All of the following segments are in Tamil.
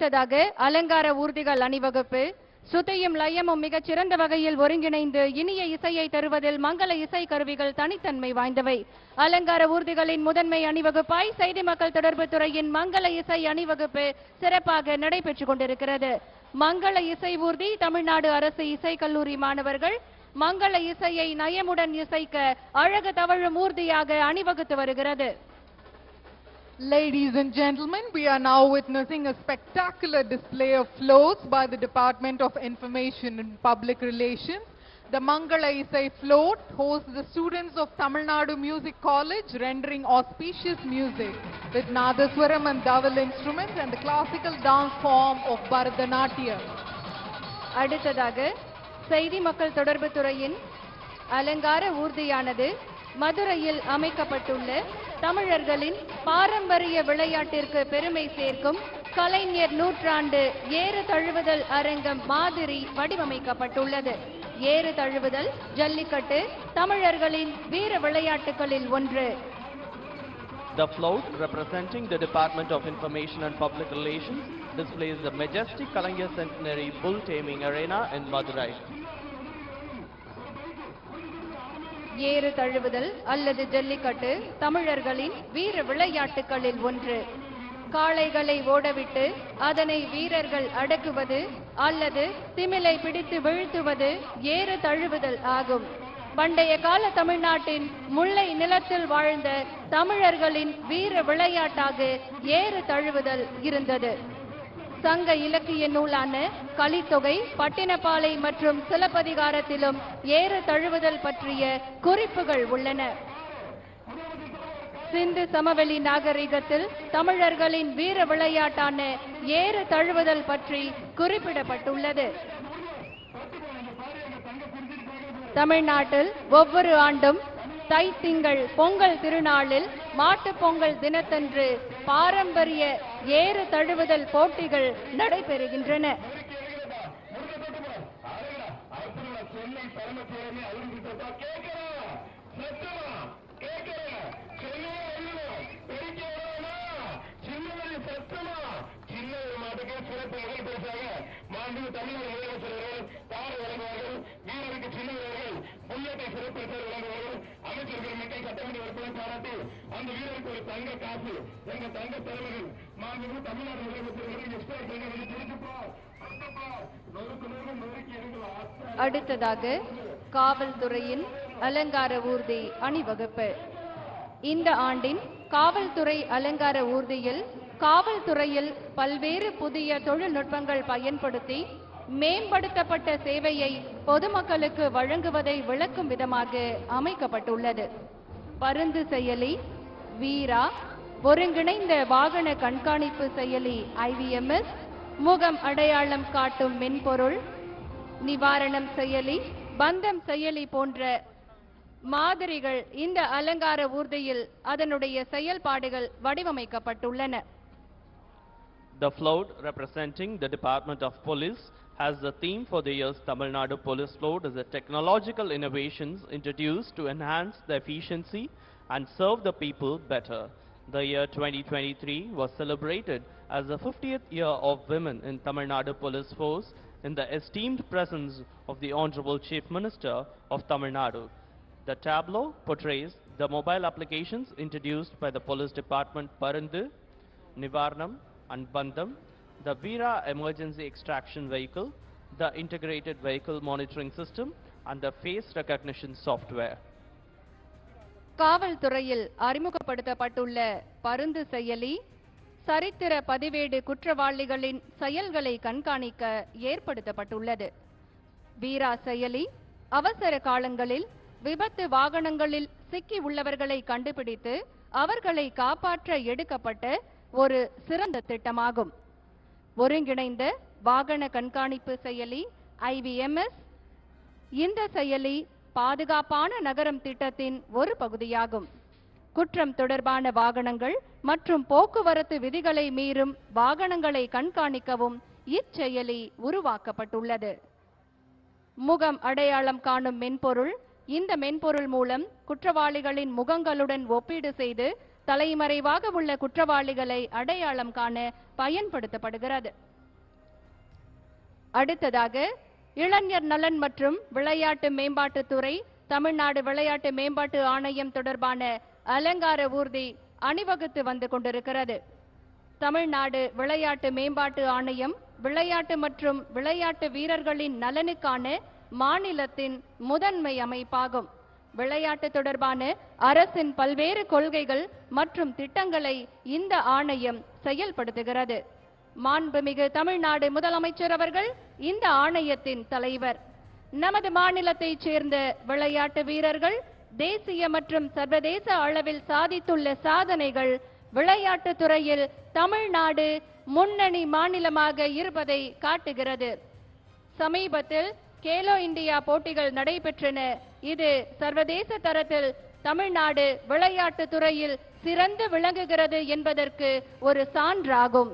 அடுத்ததாக அலங்கார ஊர்திகள் அணிவகுப்பு. சுத்தியும் லயமும் மிகச் சிறந்த வகையில் ஒருங்கிணைந்து இனிய இசையை தருவதில் மங்கள இசை கருவிகள் தனித்தன்மை வாய்ந்தவை. அலங்கார ஊர்திகளின் முதன்மை அணிவகுப்பாய் செய்தி மக்கள் தொடர்பு துறையின் மங்கள இசை அணிவகுப்பு சிறப்பாக நடைபெற்றுக் கொண்டிருக்கிறது. மங்கள இசை ஊர்தி தமிழ்நாடு அரசு இசைக்கல்லூரி மாணவர்கள் மங்கள இசையை நயமுடன் இசைக்க அழகு தவழும் ஊர்தியாக அணிவகுத்து வருகிறது. Ladies and gentlemen, we are now witnessing a spectacular display of floats by the Department of Information and Public Relations. The Mangala Isai float hosts the students of Tamil Nadu Music College rendering auspicious music with Nadaswaram and Daval instruments and the classical dance form of Bharatanatyam. அடுத்ததாக செய்தி மக்கள் தொடர்பு துறையின் அலங்கார ஊர்தியானது மதுரையில் அமைக்கப்பட்டுள்ள தமிழர்களின் பாரம்பரிய விளையாட்டிற்கு பெருமை சேர்க்கும் கலைஞர் நூற்றாண்டு ஏறு தழுவுதல் அரங்கம் மாதிரி வடிவமைக்கப்பட்டுள்ளது. ஏறு தழுவுதல் ஜல்லிக்கட்டு தமிழர்களின் வீர விளையாட்டுகளில் ஒன்று. The float, representing the Department of Information and Public Relations, displays the majestic Kalaignar Centenary Bull Taming Arena in Madurai. ஏறு தழுவுதல் அல்லது ஜல்லிக்கட்டு தமிழர்களின் வீர விளையாட்டுகளில் ஒன்று. காளைகளை ஓடவிட்டு அதனை வீரர்கள் அடக்குவது அல்லது திமிலை பிடித்து வீழ்த்துவது ஏறு தழுவுதல் ஆகும். பண்டைய கால தமிழ்நாட்டின் முல்லை நிலத்தில் வாழ்ந்த தமிழர்களின் வீர விளையாட்டாக ஏறு தழுவுதல் இருந்தது. சங்க இலக்கிய நூலான கலித்தொகை, பட்டினப்பாலை மற்றும் சிலப்பதிகாரத்திலும் ஏறு தழுவுதல் பற்றிய குறிப்புகள் உள்ளன. சிந்து சமவெளி நாகரிகத்தில் தமிழர்களின் வீர விளையாட்டான ஏறு தழுவுதல் பற்றி குறிப்பிடப்பட்டுள்ளது. தமிழ்நாட்டில் ஒவ்வொரு ஆண்டும் தைத்திங்கள் பொங்கல் திருநாளில் மாட்டுப் பொங்கல் தினத்தன்று பாரம்பரிய ஏறு தழுவுதல் போட்டிகள் நடைபெறுகின்றன. அடுத்ததாக காவல்துறையின் அலங்கார ஊர்தி அணிவகுப்பு. இந்த ஆண்டின் காவல்துறை அலங்கார ஊர்தியில் காவல்துறையில் பல்வேறு புதிய தொழில்நுட்பங்கள் பயன்படுத்தி மேம்படுத்தப்பட்ட சேவையை பொதுமக்களுக்கு வழங்குவதை விளக்கும் விதமாக அமைக்கப்பட்டுள்ளது. பருந்து செயலி, வீரா, ஒருங்கிணைந்த வாகன கண்காணிப்பு செயலி IVMS, முகம் அடையாளம் காட்டும் மென்பொருள், நிவாரணம் செயலி, பந்தம் செயலி போன்ற மாதிரிகள் இந்த அலங்கார ஊர்தியில் அதனுடைய செயல்பாடுகள் வடிவமைக்கப்பட்டுள்ளன. The float, representing the Department of Police, has the theme for the year's Tamil Nadu Police Float as the technological innovations introduced to enhance the efficiency and serve the people better. The year 2023 was celebrated as the 50th year of women in Tamil Nadu Police Force in the esteemed presence of the Honorable Chief Minister of Tamil Nadu. The tableau portrays the mobile applications introduced by the Police Department Parandu, Nivarnam and Bandham, the Veera emergency extraction vehicle, the integrated vehicle monitoring system and the face recognition software. காவல்துறையில் அறிமுகப்படுத்தப்பட்டுள்ள பருந்து செயலி சரித்திர பதிவேடு குற்றவாளிகளின் செயல்களை கண்காணிக்க ஏற்படுத்தப்பட்டுள்ளது. வீரா செயலி அவசர காலங்களில் விபத்து வாகனங்களில் சிக்கி உள்ளவர்களை கண்டுபிடித்து அவர்களை காப்பாற்ற எடுக்கப்பட்ட ஒரு சிறந்த திட்டமாகும். ஒருங்கிணைந்த வாகன கண்காணிப்பு செயலி IVMS. இந்த செயலி பாதுகாப்பான நகரம் திட்டத்தின் ஒரு பகுதியாகும். குற்றம் தொடர்பான வாகனங்கள் மற்றும் போக்குவரத்து விதிகளை மீறும் வாகனங்களை கண்காணிக்கவும் இச்செயலி உருவாக்கப்பட்டுள்ளது. முகம் அடையாளம் காணும் மென்பொருள். இந்த மென்பொருள் மூலம் குற்றவாளிகளின் முகங்களுடன் ஒப்பீடு செய்து தலைமறைவாக உள்ள குற்றவாளிகளை அடையாளம் காண பயன்படுத்தப்படுகிறது. அடுத்ததாக இளைஞர் நலன் மற்றும் விளையாட்டு மேம்பாட்டுத்துறை தமிழ்நாடு விளையாட்டு மேம்பாட்டு ஆணையம் தொடர்பான அலங்கார ஊர்தி அணிவகுத்து வந்து கொண்டிருக்கிறது. தமிழ்நாடு விளையாட்டு மேம்பாட்டு ஆணையம் விளையாட்டு மற்றும் விளையாட்டு வீரர்களின் நலனுக்கான மாநிலத்தின் முதன்மை அமைப்பாகும். விளையாட்டு தொடர்பான அரசின் பல்வேறு கொள்கைகள் மற்றும் திட்டங்களை இந்த ஆணையம் செயல்படுத்துகிறது. மாண்புமிகு தமிழ்நாடு முதலமைச்சர் அவர்கள் இந்த ஆணையத்தின் தலைவர். நமது மாநிலத்தைச் சேர்ந்த விளையாட்டு வீரர்கள் தேசிய மற்றும் சர்வதேச அளவில் சாதித்துள்ள சாதனைகள் விளையாட்டுத் துறையில் தமிழ்நாடு முன்னணி மாநிலமாக இருப்பதை காட்டுகிறது. சமீபத்தில் கேலோ இந்தியா போட்டிகள் நடைபெற்றன. இது சர்வதேச தரத்தில் தமிழ்நாடு விளையாட்டுத் துறையில் சிறந்து விளங்குகிறது என்பதற்கு ஒரு சான்றாகும்.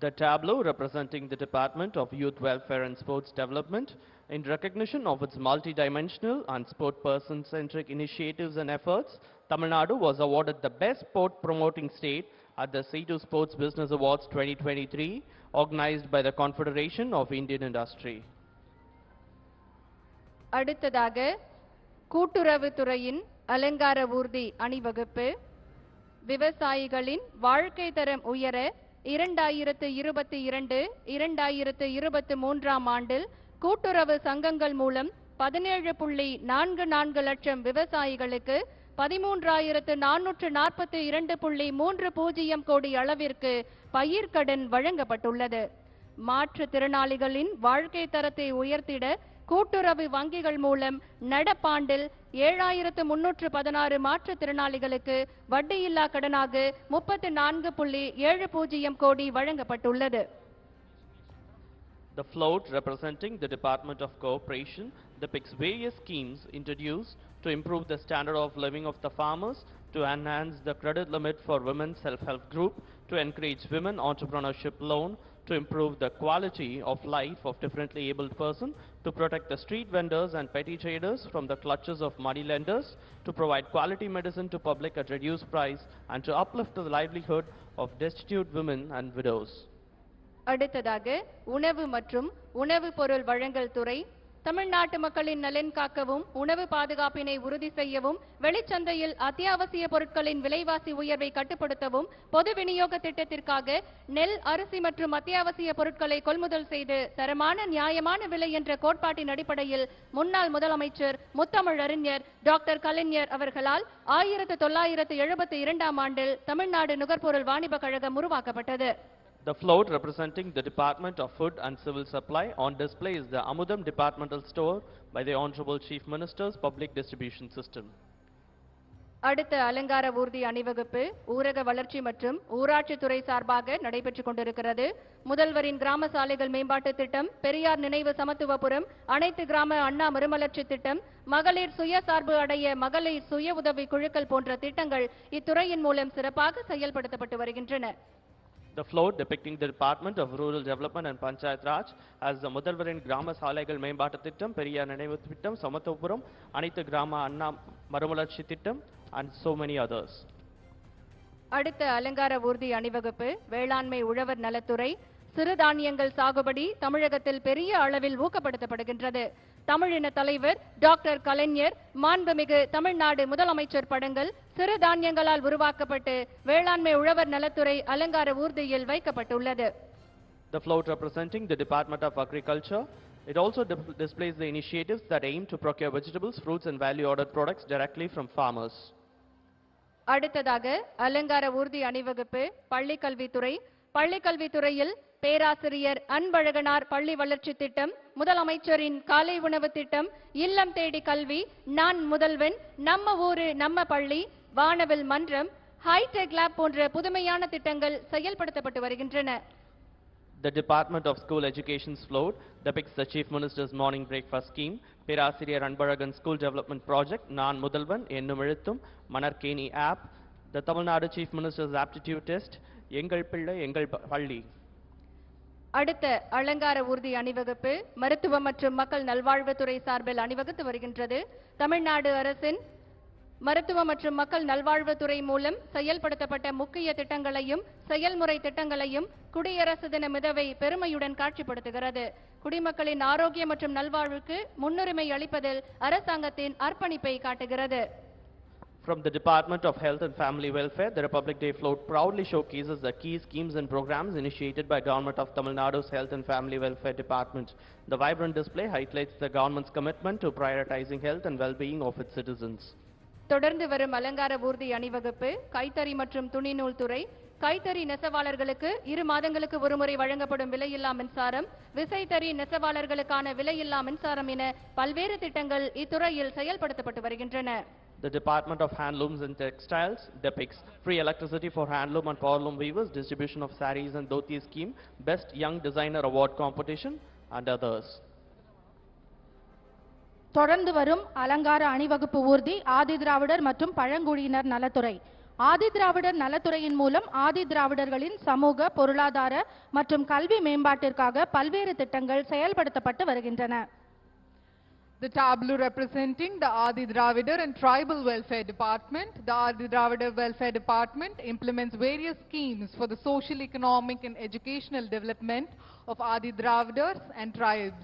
The tableau representing the Department of Youth Welfare and Sports Development in recognition of its multidimensional and sport person-centric initiatives and efforts, Tamil Nadu was awarded the Best Sport Promoting State at the C2 Sports Business Awards 2023, organized by the Confederation of Indian Industry. அடுத்ததாக கூட்டுறவுத்துறையின் அலங்கார ஊர்தி அணிவகுப்பு விவசாயிகளின் வாழ்க்கை தரம் உயர 2022-2023 ஆண்டில் கூட்டுறவு சங்கங்கள் மூலம் 17.44 லட்சம் விவசாயிகளுக்கு 13,442.30 கோடி அளவிற்கு பயிர்க்கடன் வழங்கப்பட்டுள்ளது. மாற்றுத்திறனாளிகளின் வாழ்க்கை தரத்தை உயர்த்திட கூட்டுறவு வங்கிகள் மூலம் நடப்பாண்டில் 7,316 மாற்றுத்திறனாளிகளுக்கு வட்டியில்லா கடனாக 34.70 கோடி வழங்கப்பட்டுள்ளது. The float representing the Department of Cooperation depicts various schemes introduced to improve the standard of living of the farmers, to enhance the credit limit for women's self-help group, to encourage women entrepreneurship loan, to improve the quality of life of differently abled person, to protect the street vendors and petty traders from the clutches of money lenders, to provide quality medicine to public at reduced price, and to uplift the livelihood of destitute women and widows. அடுத்ததாக உணவு மற்றும் உணவு பொருள் வழங்கல் துறை தமிழ்நாட்டு மக்களின் நலன் காக்கவும் உணவு பாதுகாப்பினை உறுதி செய்யவும் வெளிச்சந்தையில் அத்தியாவசிய பொருட்களின் விலைவாசி உயர்வை கட்டுப்படுத்தவும் பொது விநியோக திட்டத்திற்காக நெல் அரிசி மற்றும் அத்தியாவசிய பொருட்களை கொள்முதல் செய்து தரமான நியாயமான விலை என்ற கோட்பாட்டின் அடிப்படையில் முன்னாள் முதலமைச்சர் முத்தமிழறிஞர் டாக்டர் கலைஞர் அவர்களால் 1972 ஆண்டில் தமிழ்நாடு நுகர்பொருள் வாணிப கழகம் உருவாக்கப்பட்டது. The float representing the Department of Food and Civil Supply on display is the Amudam Departmental Store by the Honorable Chief Minister's Public Distribution System. அடுத்த அலங்கார ஊர்தி அணிவகுப்பு ஊரக வளர்ச்சி மற்றும் ஊராட்சி துறை சார்பாக நடைபெற்றுக் கொண்டிருக்கிறது. முதல்வரின் கிராம சாலைகள் மேம்பாட்டு திட்டம், பெரியார் நினைவு சமத்துவபுரம், அனைத்து கிராம அண்ணா மறுமலர்ச்சி திட்டம், மகளிர் சுயசார்பு அடைய மகளிர் சுய உதவி குழுக்கள் போன்ற திட்டங்கள் இத்துறையின் மூலம் சிறப்பாக செயல்படுத்தப்பட்டு வருகின்றன. The float depicting the Department of Rural Development and Panchayat Raj as the Mudalvarin Grama Salaigal Membata Thittam, Periyar Ninaivu Thittam, Samathapuram, Anitha Grama Anna Marumalarchi Thittam and so many others. அடுத்த அலங்கார ஊர்தி அணிவகுப்பு வேளாண்மை உழவர் நலத்துறை சிறுதானியங்கள் சாகுபடி தமிழகத்தில் பெரிய அளவில் ஊக்கப்படுத்தப்படுகின்றது. தமிழின தலைவர் டாக்டர் கலைஞர், மாண்புமிகு தமிழ்நாடு முதலமைச்சர் படங்கள் சிறுதானியங்களால் உருவாக்கப்பட்டு வேளாண்மை உழவர் நலத்துறை அலங்கார ஊர்தியில் வைக்கப்பட்டுள்ளது. The float representing the Department of Agriculture, it also displays the initiatives that aim to procure vegetables, fruits and value-added products directly from farmers. அடுத்ததாக அலங்கார ஊர்தி அணிவகுப்பு பள்ளிக்கல்வித்துறை பள்ளிக்கல்வித்துறையில் பேராசிரியர் அன்பழகனார் பள்ளி வளர்ச்சி திட்டம், முதலமைச்சரின் காலை உணவு திட்டம், இல்லம் தேடி கல்வி, நான் முதல்வன், நம்ம ஊரு நம்ம பள்ளி, வானவில் மன்றம், ஹைடெக் லேப் போன்ற புதுமையான திட்டங்கள் செயல்படுத்தப்பட்டு வருகின்றன. The Department of School Education's float depicts the Chief Minister's morning breakfast scheme, Perasiriyar Anbalagan School Development Project, Naan Mudalvan, Ennum Ezhuthum, Manarkeni app, the Tamil Nadu Chief Minister's aptitude test, Engal Pillai, Engal Palli. அடுத்த அலங்கார ஊர்தி அணிவகுப்பு மருத்துவ மற்றும் மக்கள் நல்வாழ்வுத்துறை சார்பில் அணிவகுத்து வருகின்றது. தமிழ்நாடு அரசின் மருத்துவ மற்றும் மக்கள் நல்வாழ்வுத்துறை மூலம் செயல்படுத்தப்பட்ட முக்கிய திட்டங்களையும் செயல்முறை திட்டங்களையும் குடியரசு தின மிதவை பெருமையுடன் காட்சிப்படுத்துகிறது. குடிமக்களின் ஆரோக்கியம் மற்றும் நல்வாழ்வுக்கு முன்னுரிமை அளிப்பதில் அரசாங்கத்தின் அர்ப்பணிப்பை காட்டுகிறது. From the Department of Health and Family Welfare, the Republic Day float proudly showcases the key schemes and programs initiated by Government of Tamil Nadu's Health and Family Welfare Department. The vibrant display highlights the government's commitment to prioritizing health and well-being of its citizens. தொடர்ந்து வரும் அலங்கார ஊர்தி அணிவகுப்பு கைத்தறி மற்றும் துணிநூல் துறை கைத்தறி நெசவாளர்களுக்கு 2 மாதங்களுக்கு ஒருமுறை வழங்கப்படும் விலையில்லா மின்சாரம், விசைத்தறி நெசவாளர்களுக்கான விலையில்லா மின்சாரம் என பல்வேறு திட்டங்கள் இத்துறையில் செயல்படுத்தப்பட்டு வருகின்றன. The Department of Handlooms and Textiles depicts free electricity for handloom and powerloom weavers, distribution of sarees and dhoti scheme, Best Young Designer Award competition and others. தொடர்ந்து வரும் அலங்கார அணிவகுப்பு ஊர்தி ஆதிதிராவிடர் மற்றும் பழங்குடியினர் நலத்துறை. ஆதிதிராவிடர் நலத்துறையின் மூலம் ஆதிதிராவிடர்களின் சமூக, பொருளாதார மற்றும் கல்வி மேம்பாட்டிற்காக பல்வேறு திட்டங்கள் செயல்படுத்தப்பட்டு வருகின்றன. The tableau representing the Adi Dravidar and Tribal Welfare Department. The Adi Dravidar Welfare Department implements various schemes for the social, economic and educational development of Adi Dravidars and tribes.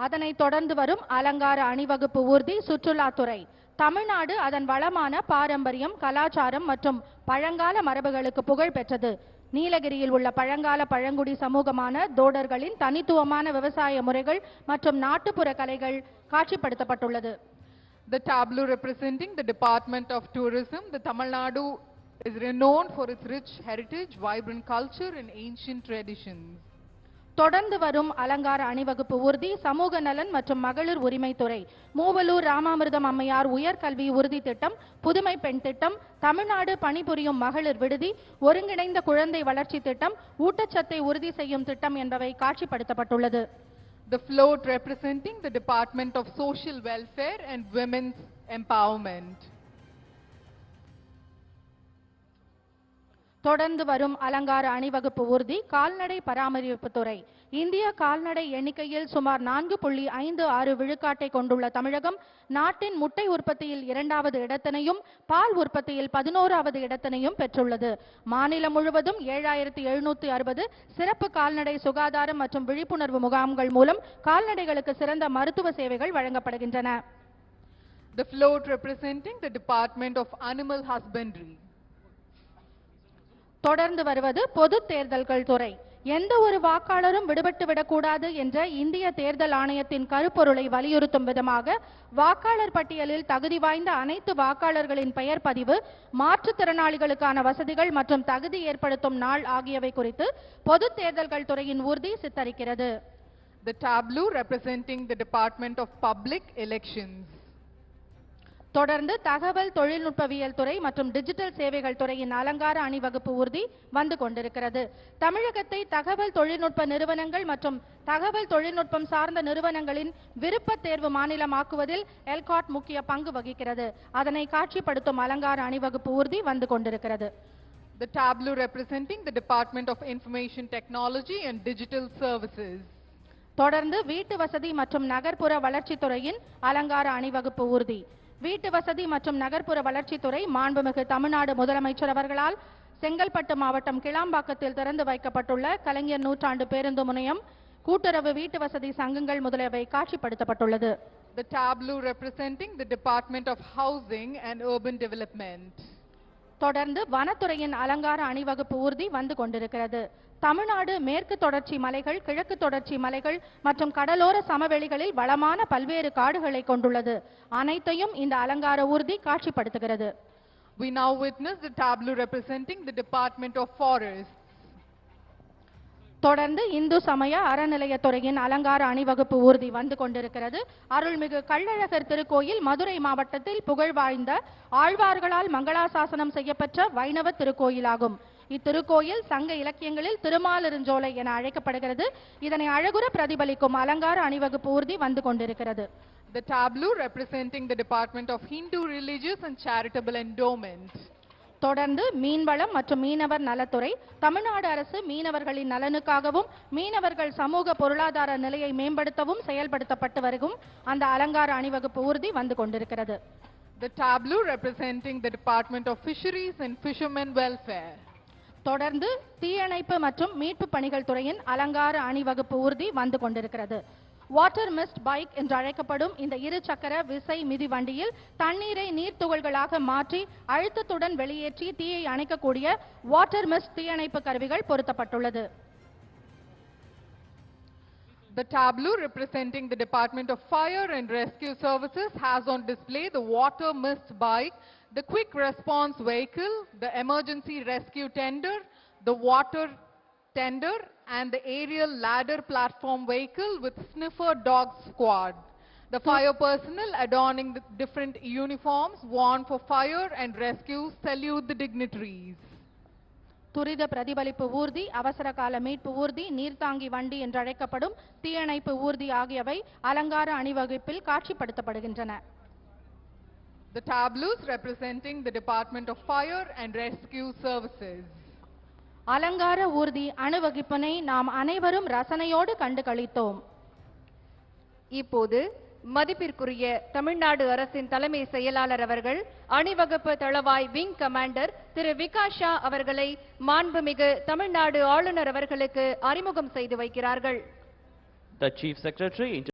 அதனைத் தொடர்ந்து வரும் அலங்கார அணிவகுப்பு ஊர்தி சுற்றுலாத்துறை. தமிழ்நாடு அதன் வளமான பாரம்பரியம், கலாச்சாரம் மற்றும் பழங்கால மரபுகளுக்கு புகழ் பெற்றது. நீலகிரியில் உள்ள பழங்கால பழங்குடி சமூகமான தோடர்களின் தனித்துவமான விவசாய முறைகள் மற்றும் நாட்டுப்புற கலைகள் காட்சிப்படுத்தப்பட்டுள்ளது. The tableau representing the Department of Tourism. The Tamil Nadu is renowned for its rich heritage, vibrant culture and ancient traditions. தொடர்ந்து வரும் அலங்கார அணிவகுப்பு ஊர்தி சமூக நலன் மற்றும் மகளிர் உரிமைத்துறை. மூவலூர் ராமாமிர்தம் அம்மையார் உயர்கல்வி உறுதி திட்டம், புதுமை பெண் திட்டம், தமிழ்நாடு பணிபுரியும் மகளிர் விடுதி, ஒருங்கிணைந்த குழந்தை வளர்ச்சி திட்டம், ஊட்டச்சத்தை உறுதி செய்யும் திட்டம் என்பவை காட்சிப்படுத்தப்பட்டுள்ளது. The float representing the Department of Social Welfare and Women's Empowerment. தொடர்ந்து வரும் அலங்கார அணிவகுப்பு ஊர்தி கால்நடை பராமரிப்பு துறை. இந்திய கால்நடை எண்ணிக்கையில் சுமார் 4.56 விழுக்காட்டை கொண்டுள்ள தமிழகம் நாட்டின் முட்டை உற்பத்தியில் 2வது இடத்தினையும் பால் உற்பத்தியில் 11வது இடத்தினையும் பெற்றுள்ளது. மாநிலம் முழுவதும் 7760 சிறப்பு கால்நடை சுகாதாரம் மற்றும் விழிப்புணர்வு முகாம்கள் மூலம் கால்நடைகளுக்கு சிறந்த மருத்துவ சேவைகள் வழங்கப்படுகின்றன. The float representing the Department of Animal Husbandry. தொடர்ந்து வருவது பொது தேர்தல்கள் துறை. எந்த ஒரு வாக்காளரும் விடுபட்டு விடக்கூடாது என்ற இந்திய தேர்தல் ஆணையத்தின் கருப்பொருளை வலியுறுத்தும் விதமாக வாக்காளர் பட்டியலில் தகுதி வாய்ந்த அனைத்து வாக்காளர்களின் பெயர் பதிவு, மாற்றுத்திறனாளிகளுக்கான வசதிகள் மற்றும் தகுதி ஏற்படுத்தும் நாள் ஆகியவை குறித்து பொது தேர்தல்கள் துறையின் ஊர்தி சித்தரிக்கிறது. The tableau representing the Department of Public Elections. தொடர்ந்து தகவல் தொழில்நுட்பவியல் துறை மற்றும் டிஜிட்டல் சேவைகள் துறையின் அலங்கார அணிவகுப்பு ஊர்தி வந்து கொண்டிருக்கிறது. தமிழகத்தை தகவல் தொழில்நுட்ப நிறுவனங்கள் மற்றும் தகவல் தொழில்நுட்பம் சார்ந்த நிறுவனங்களின் விருப்ப தேர்வு மாநிலமாக்குவதில் எல்காட் முக்கிய பங்கு வகிக்கிறது. அதனை காட்சிப்படுத்தும் அலங்கார அணிவகுப்பு ஊர்தி வந்து கொண்டிருக்கிறது. The tableau representing the Department of Information Technology and Digital Services. தொடர்ந்து வீட்டு வசதி மற்றும் நகர்ப்புற வளர்ச்சித்துறையின் அலங்கார அணிவகுப்பு ஊர்தி. வீட்டு வசதி மற்றும் நகர்ப்புற வளர்ச்சித்துறை மாண்புமிகு தமிழ்நாடு முதலமைச்சர் அவர்களால் செங்கல்பட்டு மாவட்டம் கிளாம்பாக்கத்தில் திறந்து வைக்கப்பட்டுள்ள கலைஞர் நூற்றாண்டு பேருந்து முனையம், கூட்டுறவு வீட்டு வசதி சங்கங்கள் முதலியவை காட்சிப்படுத்தப்பட்டுள்ளது. The tableau representing the Department of Housing and Urban Development. தொடர்ந்து வனத்துறையின் அலங்கார அணிவகுப்பு ஊர்தி வந்து கொண்டிருக்கிறது. தமிழ்நாடு மேற்கு தொடர்ச்சி மலைகள், கிழக்கு தொடர்ச்சி மலைகள் மற்றும் கடலோர சமவெளிகளில் வளமான பல்வேறு காடுகளை கொண்டுள்ளது. அனைத்தையும் இந்த அலங்கார ஊர்தி காட்சிப்படுத்துகிறது. We now witness the tableau representing the Department of Forests. தொடர்ந்து இந்து சமய அறநிலையத்துறையின் அலங்கார அணிவகுப்பு ஊர்தி வந்து கொண்டிருக்கிறது. அருள்மிகு கள்ளழகர் திருக்கோயில் மதுரை மாவட்டத்தில் புகழ் வாய்ந்த ஆழ்வார்களால் மங்களாசாசனம் செய்யப்பெற்ற வைணவ திருக்கோயிலாகும். இத்திருக்கோயில் சங்க இலக்கியங்களில் திருமாலிருஞ்சோலை என அழைக்கப்படுகிறது. இதனை அழகுற பிரதிபலிக்கும் அலங்கார அணிவகுப்பு ஊர்தி வந்து கொண்டிருக்கிறது. The tableau representing the Department of Hindu Religious and Charitable Endowment. தொடர்ந்து மீன்வளம் மற்றும் மீனவர் நலத்துறை. தமிழ்நாடு அரசு மீனவர்களின் நலனுக்காகவும் மீனவர்கள் சமூக பொருளாதார நிலையை மேம்படுத்தவும் செயல்படுத்தப்பட்டு வரும் அந்த அலங்கார அணிவகுப்பு ஊர்தி வந்து கொண்டிருக்கிறது. The tableau representing the Department of Fisheries and Fishermen Welfare. தொடர்ந்து தீயணைப்பு மற்றும் மீட்பு பணிகள் துறையின் அலங்கார அணிவகுப்பு ஊர்தி வந்து கொண்டிருக்கிறது. வாட்டர் மிஸ்ட் பைக் என்று அழைக்கப்படும் இந்த இரு சக்கர விசை மிதிவண்டியில் தண்ணீரை நீர்த்துகள்களாக மாற்றி அழுத்தத்துடன் வெளியேற்றி தீயை அணைக்கக்கூடிய வாட்டர் மிஸ்ட் தீயணைப்பு கருவிகள் பொருத்தப்பட்டுள்ளது. The tableau representing the Department of Fire and Rescue Services has on display the water mist bike, the quick response vehicle, the emergency rescue tender, the water tender, and the aerial ladder platform vehicle with sniffer dog squad. The fire personnel adorning the different uniforms worn for fire and rescue salute the dignitaries. துரித பிரதிபலிப்பு ஊர்தி, அவசர கால மீட்பு ஊர்தி, நீர்த்தாங்கி வண்டி என்று அழைக்கப்படும் தீயணைப்பு ஊர்தி ஆகியவை அலங்கார அணிவகுப்பில் காட்சிப்படுத்தப்படுகின்றன. The tableaus representing the Department of Fire and Rescue Services. அலங்கார ஊர்தி அணிவகுப்பினை நாம் அனைவரும் ரசனையோடு கண்டு களித்தோம். இப்போது மதிப்பிற்குரிய தமிழ்நாடு அரசின் தலைமை செயலாளர் அவர்கள் அணிவகுப்பு தளவாய் விங் கமாண்டர் திரு விகாஷ் ஷா அவர்களை மாண்புமிகு தமிழ்நாடு ஆளுநர் அவர்களுக்கு அறிமுகம் செய்து வைக்கிறார்கள். The Chief Secretary